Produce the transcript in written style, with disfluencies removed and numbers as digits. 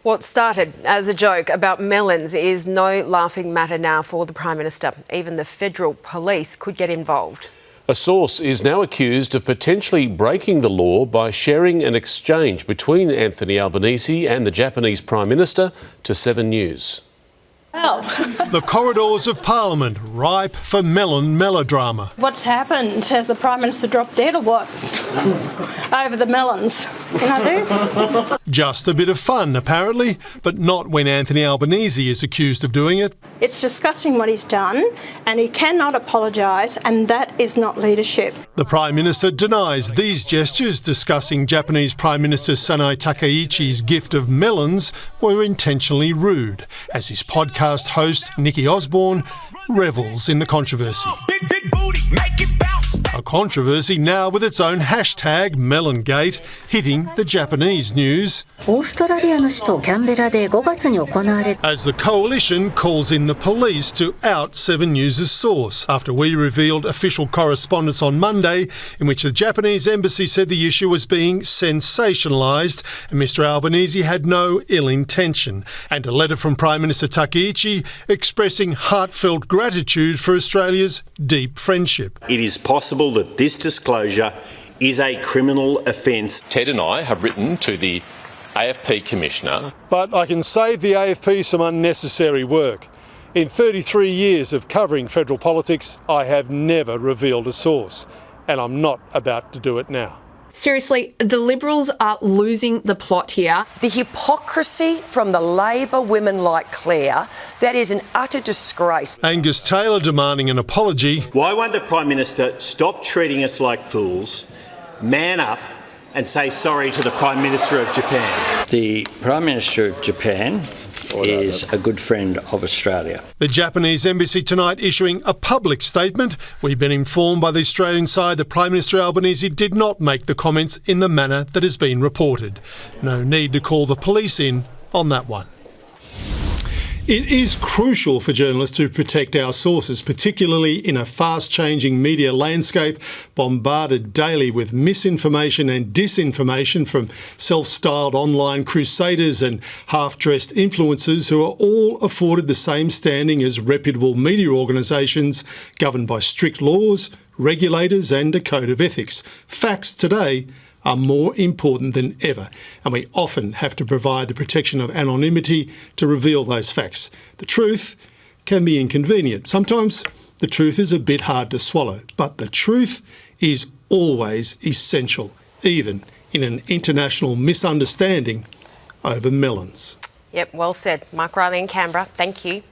What started as a joke about melons is no laughing matter now for the Prime Minister. Even the federal police could get involved. A source is now accused of potentially breaking the law by sharing an exchange between Anthony Albanese and the Japanese Prime Minister to 7 News. The corridors of Parliament ripe for melon melodrama. What's happened? Has the Prime Minister dropped dead or what? Over the melons. You know these? Just a bit of fun, apparently, but not when Anthony Albanese is accused of doing it. It's disgusting what he's done, and he cannot apologise, and that is not leadership. The Prime Minister denies these gestures, discussing Japanese Prime Minister Sanae Takaichi's gift of melons were intentionally rude, as his podcast host Nikki Osborne revels in the controversy. Big booty, make it bounce. A controversy now with its own hashtag Melongate hitting the Japanese news. As the coalition calls in the police to out 7 News' source after we revealed official correspondence on Monday in which the Japanese embassy said the issue was being sensationalised and Mr Albanese had no ill intention, and a letter from Prime Minister Takaichi expressing heartfelt gratitude for Australia's deep friendship. It is possible that this disclosure is a criminal offence. Ted and I have written to the AFP Commissioner. But I can save the AFP some unnecessary work. In 33 years of covering federal politics, I have never revealed a source, and I'm not about to do it now. Seriously, the Liberals are losing the plot here. The hypocrisy from the Labor women like Claire, that is an utter disgrace. Angus Taylor demanding an apology. Why won't the Prime Minister stop treating us like fools, man up and say sorry to the Prime Minister of Japan? The Prime Minister of Japan is a good friend of Australia. The Japanese embassy tonight issuing a public statement. We've been informed by the Australian side that Prime Minister Albanese did not make the comments in the manner that has been reported. No need to call the police in on that one. It is crucial for journalists to protect our sources, particularly in a fast-changing media landscape bombarded daily with misinformation and disinformation from self-styled online crusaders and half-dressed influencers who are all afforded the same standing as reputable media organisations governed by strict laws, regulators and a code of ethics. Facts today are more important than ever, and we often have to provide the protection of anonymity to reveal those facts. The truth can be inconvenient. Sometimes the truth is a bit hard to swallow, but the truth is always essential, even in an international misunderstanding over melons. Yep, well said. Mark Riley in Canberra, thank you.